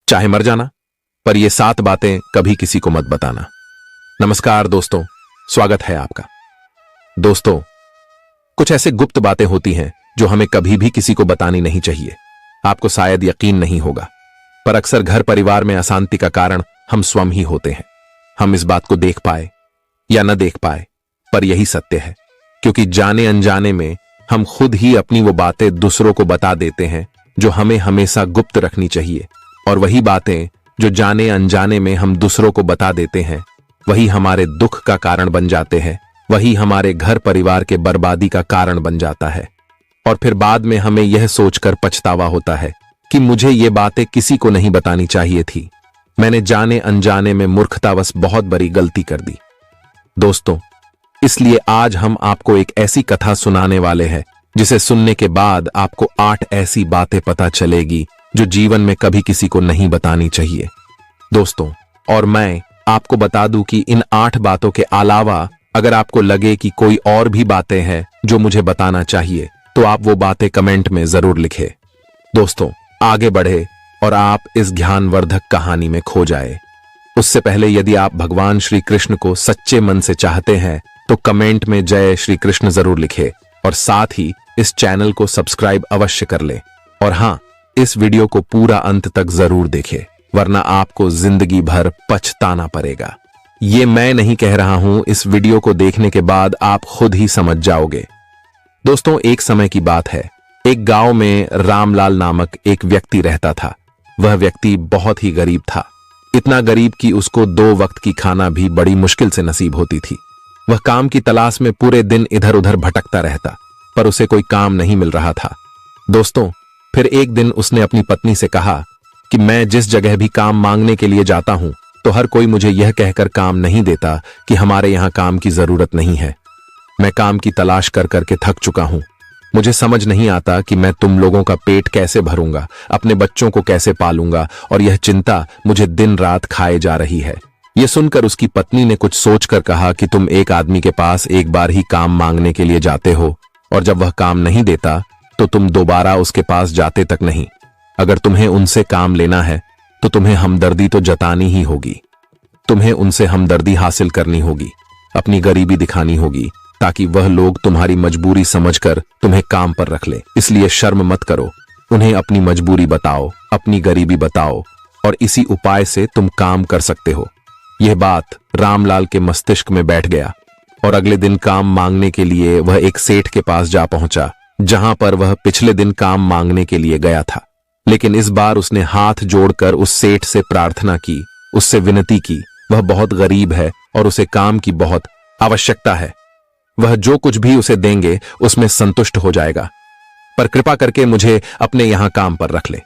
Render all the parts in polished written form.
चाहे मर जाना, पर ये 7 बातें कभी किसी को मत बताना। नमस्कार दोस्तों, स्वागत है आपका। दोस्तों, कुछ ऐसे गुप्त बातें होती हैं जो हमें कभी भी किसी को बतानी नहीं चाहिए। आपको शायद यकीन नहीं होगा, पर अक्सर घर परिवार में अशांति का कारण हम स्वयं ही होते हैं। हम इस बात को देख पाए या न देख पाए, पर यही सत्य है, क्योंकि जाने अनजाने में हम खुद ही अपनी वो बातें दूसरों को बता देते हैं जो हमें हमेशा गुप्त रखनी चाहिए। और वही बातें जो जाने अनजाने में हम दूसरों को बता देते हैं, वही हमारे दुख का कारण बन जाते हैं, वही हमारे घर परिवार के बर्बादी का कारण बन जाता है। और फिर बाद में हमें यह सोचकर पछतावा होता है कि मुझे ये बातें किसी को नहीं बतानी चाहिए थी। मैंने जाने अनजाने में मूर्खतावश बहुत बड़ी गलती कर दी। दोस्तों, इसलिए आज हम आपको एक ऐसी कथा सुनाने वाले हैं जिसे सुनने के बाद आपको 8 ऐसी बातें पता चलेगी जो जीवन में कभी किसी को नहीं बतानी चाहिए। दोस्तों, और मैं आपको बता दूं कि इन 8 बातों के अलावा अगर आपको लगे कि कोई और भी बातें हैं जो मुझे बताना चाहिए, तो आप वो बातें कमेंट में जरूर लिखें। दोस्तों, आगे बढ़े और आप इस ज्ञानवर्धक कहानी में खो जाए। उससे पहले यदि आप भगवान श्री कृष्ण को सच्चे मन से चाहते हैं तो कमेंट में जय श्री कृष्ण जरूर लिखें और साथ ही इस चैनल को सब्सक्राइब अवश्य कर लें। और हाँ, इस वीडियो को पूरा अंत तक जरूर देखें, वरना आपको जिंदगी भर पछताना पड़ेगा। ये मैं नहीं कह रहा हूं, इस वीडियो को देखने के बाद आप खुद ही समझ जाओगे। दोस्तों, एक समय की बात है। एक गांव में रामलाल नामक एक व्यक्ति रहता था। वह व्यक्ति बहुत ही गरीब था, इतना गरीब कि उसको 2 वक्त की खाना भी बड़ी मुश्किल से नसीब होती थी। वह काम की तलाश में पूरे दिन इधर उधर भटकता रहता, पर उसे कोई काम नहीं मिल रहा था। दोस्तों, फिर एक दिन उसने अपनी पत्नी से कहा कि मैं जिस जगह भी काम मांगने के लिए जाता हूं तो हर कोई मुझे यह कहकर काम नहीं देता कि हमारे यहां काम की जरूरत नहीं है। मैं काम की तलाश कर करके थक चुका हूं। मुझे समझ नहीं आता कि मैं तुम लोगों का पेट कैसे भरूंगा, अपने बच्चों को कैसे पालूंगा, और यह चिंता मुझे दिन रात खाए जा रही है। यह सुनकर उसकी पत्नी ने कुछ सोचकर कहा कि तुम एक आदमी के पास एक बार ही काम मांगने के लिए जाते हो, और जब वह काम नहीं देता तो तुम दोबारा उसके पास जाते तक नहीं। अगर तुम्हें उनसे काम लेना है तो तुम्हें हमदर्दी तो जतानी ही होगी। तुम्हें उनसे हमदर्दी हासिल करनी होगी, अपनी गरीबी दिखानी होगी, ताकि वह लोग तुम्हारी मजबूरी समझकर तुम्हें काम पर रख ले। इसलिए शर्म मत करो, उन्हें अपनी मजबूरी बताओ, अपनी गरीबी बताओ, और इसी उपाय से तुम काम कर सकते हो। यह बात रामलाल के मस्तिष्क में बैठ गया और अगले दिन काम मांगने के लिए वह एक सेठ के पास जा पहुंचा, जहां पर वह पिछले दिन काम मांगने के लिए गया था। लेकिन इस बार उसने हाथ जोड़कर उस सेठ से प्रार्थना की, उससे विनती की। वह बहुत गरीब है और उसे काम की बहुत आवश्यकता है। वह जो कुछ भी उसे देंगे उसमें संतुष्ट हो जाएगा, पर कृपा करके मुझे अपने यहां काम पर रख ले।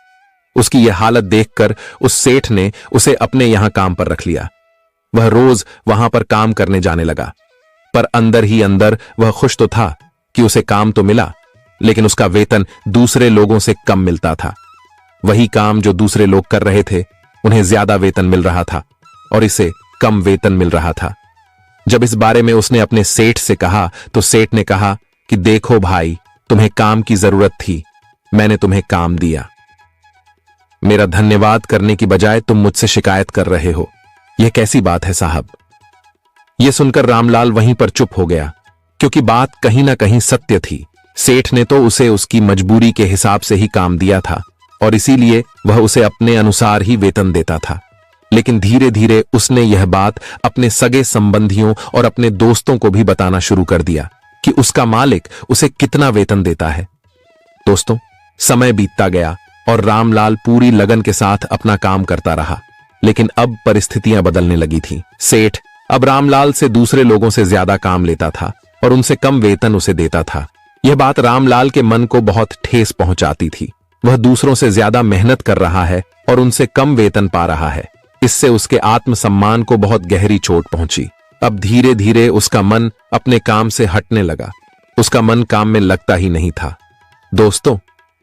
उसकी यह हालत देखकर उस सेठ ने उसे अपने यहां काम पर रख लिया। वह रोज वहां पर काम करने जाने लगा, पर अंदर ही अंदर वह खुश तो था कि उसे काम तो मिला, लेकिन उसका वेतन दूसरे लोगों से कम मिलता था। वही काम जो दूसरे लोग कर रहे थे, उन्हें ज्यादा वेतन मिल रहा था और इसे कम वेतन मिल रहा था। जब इस बारे में उसने अपने सेठ से कहा तो सेठ ने कहा कि देखो भाई, तुम्हें काम की जरूरत थी, मैंने तुम्हें काम दिया। मेरा धन्यवाद करने की बजाय तुम मुझसे शिकायत कर रहे हो। यह कैसी बात है साहब? यह सुनकर रामलाल वहीं पर चुप हो गया, क्योंकि बात कहीं ना कहीं सत्य थी। सेठ ने तो उसे उसकी मजबूरी के हिसाब से ही काम दिया था और इसीलिए वह उसे अपने अनुसार ही वेतन देता था। लेकिन धीरे धीरे उसने यह बात अपने सगे संबंधियों और अपने दोस्तों को भी बताना शुरू कर दिया कि उसका मालिक उसे कितना वेतन देता है। दोस्तों, समय बीतता गया और रामलाल पूरी लगन के साथ अपना काम करता रहा, लेकिन अब परिस्थितियां बदलने लगी थीं। सेठ अब रामलाल से दूसरे लोगों से ज्यादा काम लेता था और उनसे कम वेतन उसे देता था। यह बात रामलाल के मन को बहुत ठेस पहुंचाती थी। वह दूसरों से ज्यादा मेहनत कर रहा है और उनसे कम वेतन पा रहा है। इससे उसके आत्मसम्मान को बहुत गहरी चोट पहुंची। अब धीरे धीरे उसका मन अपने काम से हटने लगा। उसका मन काम में लगता ही नहीं था। दोस्तों,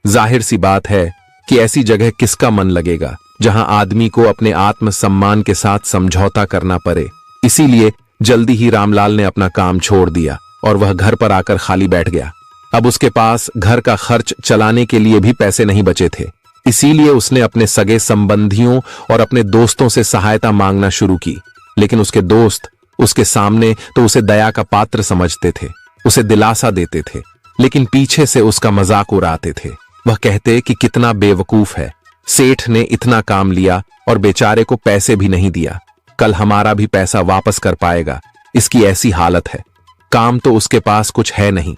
जाहिर सी बात है कि ऐसी जगह किसका मन लगेगा जहां आदमी को अपने आत्मसम्मान के साथ समझौता करना पड़े। इसीलिए जल्दी ही रामलाल ने अपना काम छोड़ दिया और वह घर पर आकर खाली बैठ गया। अब उसके पास घर का खर्च चलाने के लिए भी पैसे नहीं बचे थे। इसीलिए उसने अपने सगे संबंधियों और अपने दोस्तों से सहायता मांगना शुरू की। लेकिन उसके दोस्त उसके सामने तो उसे दया का पात्र समझते थे, उसे दिलासा देते थे, लेकिन पीछे से उसका मजाक उड़ाते थे। वह कहते कि कितना बेवकूफ है, सेठ ने इतना काम लिया और बेचारे को पैसे भी नहीं दिया, कल हमारा भी पैसा वापस कर पाएगा, इसकी ऐसी हालत है। काम तो उसके पास कुछ है नहीं,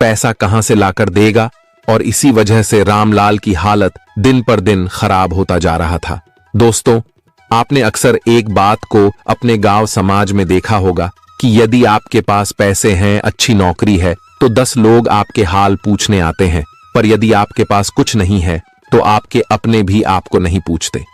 पैसा कहां से लाकर देगा। और इसी वजह से रामलाल की हालत दिन पर दिन खराब होता जा रहा था। दोस्तों, आपने अक्सर एक बात को अपने गांव समाज में देखा होगा कि यदि आपके पास पैसे हैं, अच्छी नौकरी है, तो 10 लोग आपके हाल पूछने आते हैं, पर यदि आपके पास कुछ नहीं है तो आपके अपने भी आपको नहीं पूछते।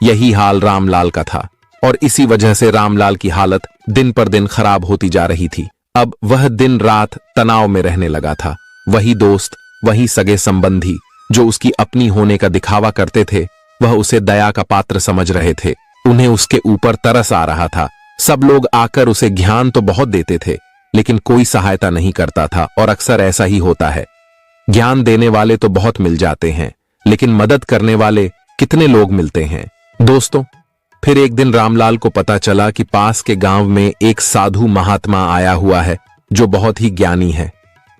यही हाल रामलाल का था और इसी वजह से रामलाल की हालत दिन पर दिन खराब होती जा रही थी। अब वह दिन रात तनाव में रहने लगा था। वही दोस्त, वही सगे संबंधी जो उसकी अपनी होने का दिखावा करते थे, वह उसे दया का पात्र समझ रहे थे। उन्हें उसके ऊपर तरस आ रहा था। सब लोग आकर उसे ज्ञान तो बहुत देते थे, लेकिन कोई सहायता नहीं करता था। और अक्सर ऐसा ही होता है, ज्ञान देने वाले तो बहुत मिल जाते हैं, लेकिन मदद करने वाले कितने लोग मिलते हैं। दोस्तों, फिर एक दिन रामलाल को पता चला कि पास के गांव में एक साधु महात्मा आया हुआ है जो बहुत ही ज्ञानी है।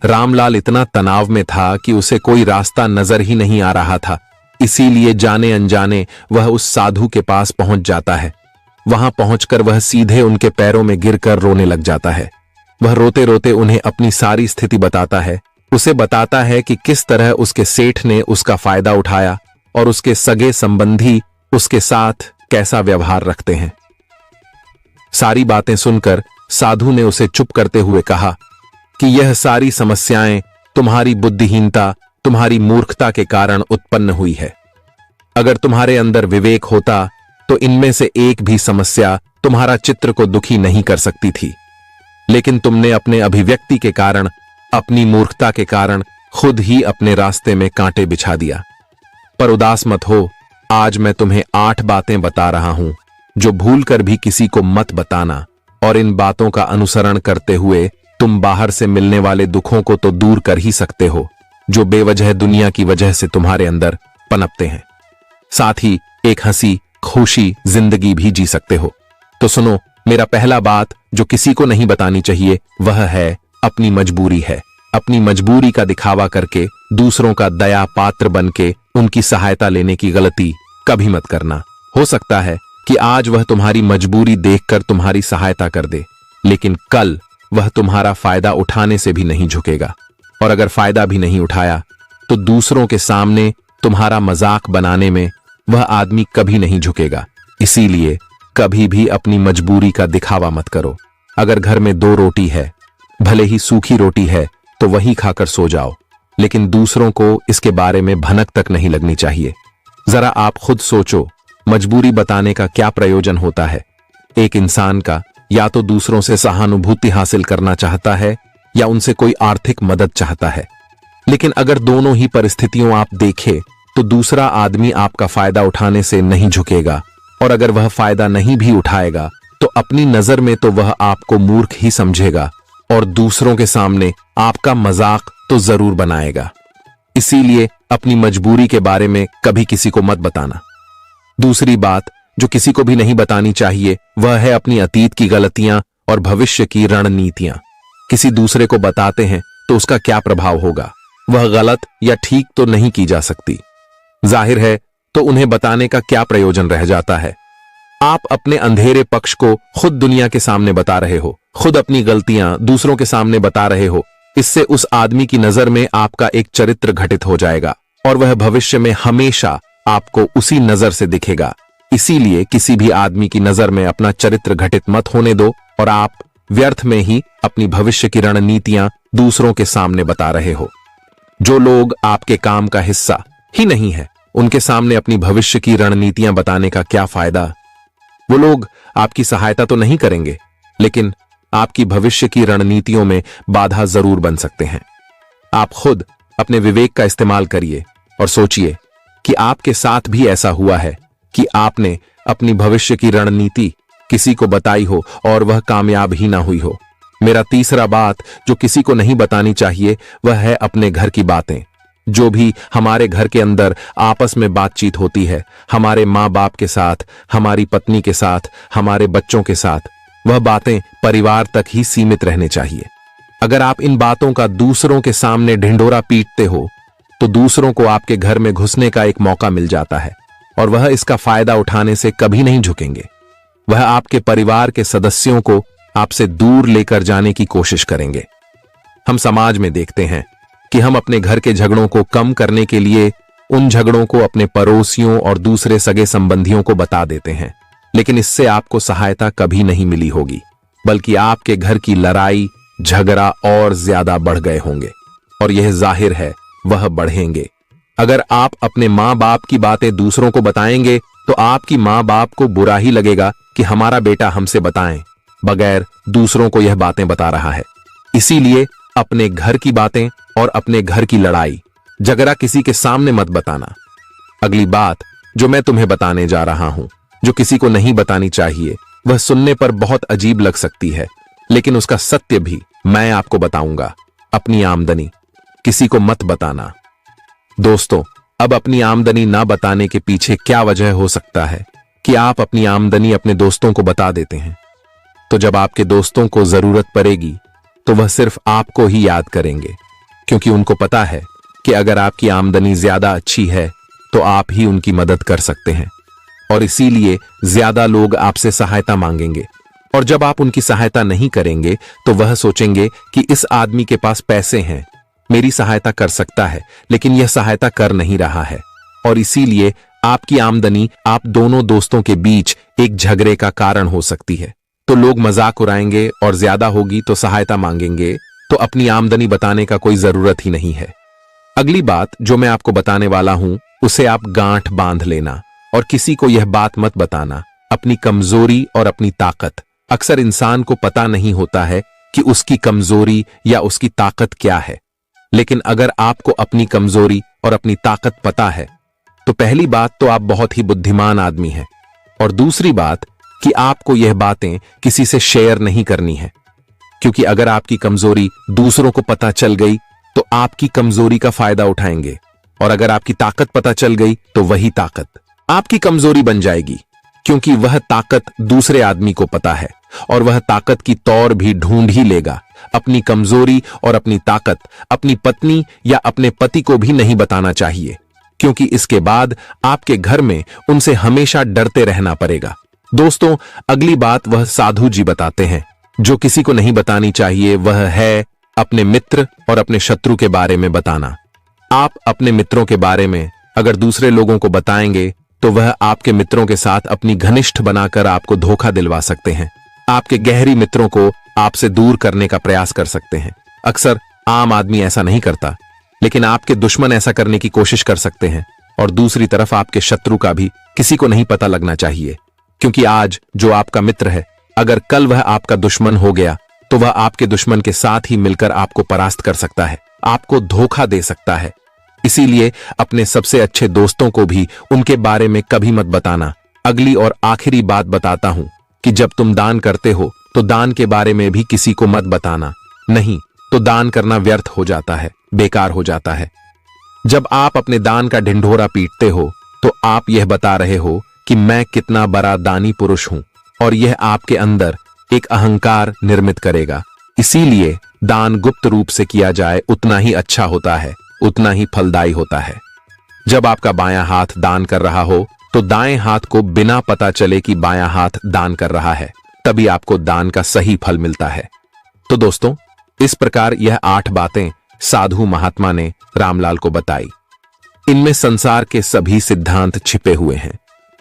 रामलाल इतना तनाव में था कि उसे कोई रास्ता नजर ही नहीं आ रहा था। इसीलिए जाने अनजाने वह उस साधु के पास पहुंच जाता है। वहां पहुंचकर वह सीधे उनके पैरों में गिरकर रोने लग जाता है। वह रोते रोते उन्हें अपनी सारी स्थिति बताता है। उसे बताता है कि किस तरह उसके सेठ ने उसका फायदा उठाया और उसके सगे संबंधी उसके साथ कैसा व्यवहार रखते हैं। सारी बातें सुनकर साधु ने उसे चुप करते हुए कहा कि यह सारी समस्याएं तुम्हारी बुद्धिहीनता, तुम्हारी मूर्खता के कारण उत्पन्न हुई है। अगर तुम्हारे अंदर विवेक होता तो इनमें से एक भी समस्या तुम्हारा चित्र को दुखी नहीं कर सकती थी, लेकिन तुमने अपने अभिव्यक्ति के कारण, अपनी मूर्खता के कारण खुद ही अपने रास्ते में कांटे बिछा दिया। पर उदास मत हो, आज मैं तुम्हें 8 बातें बता रहा हूं जो भूलकर भी किसी को मत बताना, और इन बातों का अनुसरण करते हुए तुम बाहर से मिलने वाले दुखों को तो दूर कर ही सकते हो जो बेवजह दुनिया की वजह से तुम्हारे अंदर पनपते हैं। साथ ही एक हंसी खुशी जिंदगी भी जी सकते हो। तो सुनो, मेरा पहला बात जो किसी को नहीं बतानी चाहिए वह है अपनी मजबूरी है। अपनी मजबूरी का दिखावा करके दूसरों का दया पात्र बनके उनकी सहायता लेने की गलती कभी मत करना। हो सकता है कि आज वह तुम्हारी मजबूरी देखकर तुम्हारी सहायता कर दे, लेकिन कल वह तुम्हारा फायदा उठाने से भी नहीं झुकेगा। और अगर फायदा भी नहीं उठाया तो दूसरों के सामने तुम्हारा मजाक बनाने में वह आदमी कभी नहीं झुकेगा। इसीलिए कभी भी अपनी मजबूरी का दिखावा मत करो। अगर घर में 2 रोटी है, भले ही सूखी रोटी है, तो वही खाकर सो जाओ, लेकिन दूसरों को इसके बारे में भनक तक नहीं लगनी चाहिए। जरा आप खुद सोचो, मजबूरी बताने का क्या प्रयोजन होता है। एक इंसान का या तो दूसरों से सहानुभूति हासिल करना चाहता है या उनसे कोई आर्थिक मदद चाहता है, लेकिन अगर दोनों ही परिस्थितियों आप देखें तो दूसरा आदमी आपका फायदा उठाने से नहीं झुकेगा, और अगर वह फायदा नहीं भी उठाएगा तो अपनी नजर में तो वह आपको मूर्ख ही समझेगा और दूसरों के सामने आपका मजाक तो जरूर बनाएगा। इसीलिए अपनी मजबूरी के बारे में कभी किसी को मत बताना। दूसरी बात जो किसी को भी नहीं बतानी चाहिए वह है अपनी अतीत की गलतियां और भविष्य की रणनीतियां। किसी दूसरे को बताते हैं तो उसका क्या प्रभाव होगा, वह गलत या ठीक तो नहीं की जा सकती। जाहिर है तो उन्हें बताने का क्या प्रयोजन रह जाता है। आप अपने अंधेरे पक्ष को खुद दुनिया के सामने बता रहे हो, खुद अपनी गलतियां दूसरों के सामने बता रहे हो। इससे उस आदमी की नजर में आपका एक चरित्र घटित हो जाएगा और वह भविष्य में हमेशा आपको उसी नजर से दिखेगा। इसीलिए किसी भी आदमी की नजर में अपना चरित्र घटित मत होने दो और आप व्यर्थ में ही अपनी भविष्य की रणनीतियां दूसरों के सामने बता रहे हो। जो लोग आपके काम का हिस्सा ही नहीं है, उनके सामने अपनी भविष्य की रणनीतियां बताने का क्या फायदा। वो लोग आपकी सहायता तो नहीं करेंगे, लेकिन आपकी भविष्य की रणनीतियों में बाधा जरूर बन सकते हैं। आप खुद अपने विवेक का इस्तेमाल करिए और सोचिए कि आपके साथ भी ऐसा हुआ है कि आपने अपनी भविष्य की रणनीति किसी को बताई हो और वह कामयाब ही ना हुई हो। मेरा तीसरा बात जो किसी को नहीं बतानी चाहिए वह है अपने घर की बातें। जो भी हमारे घर के अंदर आपस में बातचीत होती है, हमारे माँ बाप के साथ, हमारी पत्नी के साथ, हमारे बच्चों के साथ, वह बातें परिवार तक ही सीमित रहने चाहिए। अगर आप इन बातों का दूसरों के सामने ढिंढोरा पीटते हो तो दूसरों को आपके घर में घुसने का एक मौका मिल जाता है और वह इसका फायदा उठाने से कभी नहीं झुकेंगे। वह आपके परिवार के सदस्यों को आपसे दूर लेकर जाने की कोशिश करेंगे। हम समाज में देखते हैं कि हम अपने घर के झगड़ों को कम करने के लिए उन झगड़ों को अपने पड़ोसियों और दूसरे सगे संबंधियों को बता देते हैं, लेकिन इससे आपको सहायता कभी नहीं मिली होगी, बल्कि आपके घर की लड़ाई झगड़ा और ज्यादा बढ़ गए होंगे और यह जाहिर है वह बढ़ेंगे। अगर आप अपने माँ बाप की बातें दूसरों को बताएंगे तो आपकी माँ बाप को बुरा ही लगेगा कि हमारा बेटा हमसे बताएं बगैर दूसरों को यह बातें बता रहा है। इसीलिए अपने घर की बातें और अपने घर की लड़ाई झगड़ा किसी के सामने मत बताना। अगली बात जो मैं तुम्हें बताने जा रहा हूं, जो किसी को नहीं बतानी चाहिए, वह सुनने पर बहुत अजीब लग सकती है, लेकिन उसका सत्य भी मैं आपको बताऊंगा। अपनी आमदनी किसी को मत बताना। दोस्तों, अब अपनी आमदनी ना बताने के पीछे क्या वजह हो सकता है कि आप अपनी आमदनी अपने दोस्तों को बता देते हैं, तो जब आपके दोस्तों को जरूरत पड़ेगी तो वह सिर्फ आपको ही याद करेंगे, क्योंकि उनको पता है कि अगर आपकी आमदनी ज्यादा अच्छी है तो आप ही उनकी मदद कर सकते हैं और इसीलिए ज्यादा लोग आपसे सहायता मांगेंगे। और जब आप उनकी सहायता नहीं करेंगे तो वह सोचेंगे कि इस आदमी के पास पैसे हैं, मेरी सहायता कर सकता है, लेकिन यह सहायता कर नहीं रहा है और इसीलिए आपकी आमदनी आप दोनों दोस्तों के बीच एक झगड़े का कारण हो सकती है। तो लोग मजाक उड़ाएंगे और ज्यादा होगी तो सहायता मांगेंगे, तो अपनी आमदनी बताने का कोई जरूरत ही नहीं है। अगली बात जो मैं आपको बताने वाला हूं उसे आप गांठ बांध लेना और किसी को यह बात मत बताना। अपनी कमजोरी और अपनी ताकत, अक्सर इंसान को पता नहीं होता है कि उसकी कमजोरी या उसकी ताकत क्या है, लेकिन अगर आपको अपनी कमजोरी और अपनी ताकत पता है तो पहली बात तो आप बहुत ही बुद्धिमान आदमी हैं और दूसरी बात कि आपको यह बातें किसी से शेयर नहीं करनी है, क्योंकि अगर आपकी कमजोरी दूसरों को पता चल गई तो आपकी कमजोरी का फायदा उठाएंगे और अगर आपकी ताकत पता चल गई तो वही ताकत आपकी कमजोरी बन जाएगी, क्योंकि वह ताकत दूसरे आदमी को पता है और वह ताकत की तौर भी ढूंढ ही लेगा। अपनी कमजोरी और अपनी ताकत अपनी पत्नी या अपने पति को भी नहीं बताना चाहिए, क्योंकि इसके बाद आपके घर में उनसे हमेशा डरते रहना पड़ेगा। दोस्तों, अगली बात वह साधु जी बताते हैं जो किसी को नहीं बतानी चाहिए, वह है अपने मित्र और अपने शत्रु के बारे में बताना। आप अपने मित्रों के बारे में अगर दूसरे लोगों को बताएंगे तो वह आपके मित्रों के साथ अपनी घनिष्ठ बनाकर आपको धोखा दिलवा सकते हैं, आपके गहरी मित्रों को आपसे दूर करने का प्रयास कर सकते हैं। अक्सर आम आदमी ऐसा नहीं करता, लेकिन आपके दुश्मन ऐसा करने की कोशिश कर सकते हैं और दूसरी तरफ आपके शत्रु का भी किसी को नहीं पता लगना चाहिए, क्योंकि आज जो आपका मित्र है अगर कल वह आपका दुश्मन हो गया तो वह आपके दुश्मन के साथ ही मिलकर आपको परास्त कर सकता है, आपको धोखा दे सकता है। इसीलिए अपने सबसे अच्छे दोस्तों को भी उनके बारे में कभी मत बताना। अगली और आखिरी बात बताता हूं कि जब तुम दान करते हो तो दान के बारे में भी किसी को मत बताना, नहीं तो दान करना व्यर्थ हो जाता है, बेकार हो जाता है। जब आप अपने दान का ढिंढोरा पीटते हो तो आप यह बता रहे हो कि मैं कितना बड़ा दानी पुरुष हूं और यह आपके अंदर एक अहंकार निर्मित करेगा। इसीलिए दान गुप्त रूप से किया जाए उतना ही अच्छा होता है, उतना ही फलदायी होता है। जब आपका बायां हाथ दान कर रहा हो तो दाएं हाथ को बिना पता चले कि बायां हाथ दान कर रहा है, तभी आपको दान का सही फल मिलता है। तो दोस्तों, इस प्रकार यह 8 बातें साधु महात्मा ने रामलाल को बताई। इनमें संसार के सभी सिद्धांत छिपे हुए हैं।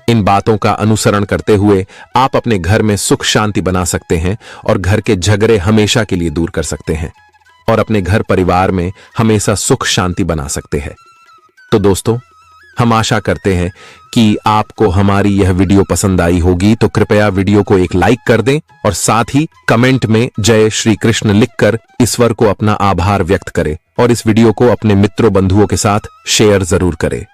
इन बातों का अनुसरण करते हुए आप अपने घर में सुख शांति बना सकते हैं और घर के झगड़े हमेशा के लिए दूर कर सकते हैं और अपने घर परिवार में हमेशा सुख शांति बना सकते हैं। तो दोस्तों, हम आशा करते हैं कि आपको हमारी यह वीडियो पसंद आई होगी, तो कृपया वीडियो को एक लाइक कर दें और साथ ही कमेंट में जय श्री कृष्ण लिखकर ईश्वर को अपना आभार व्यक्त करें और इस वीडियो को अपने मित्रों बंधुओं के साथ शेयर जरूर करें।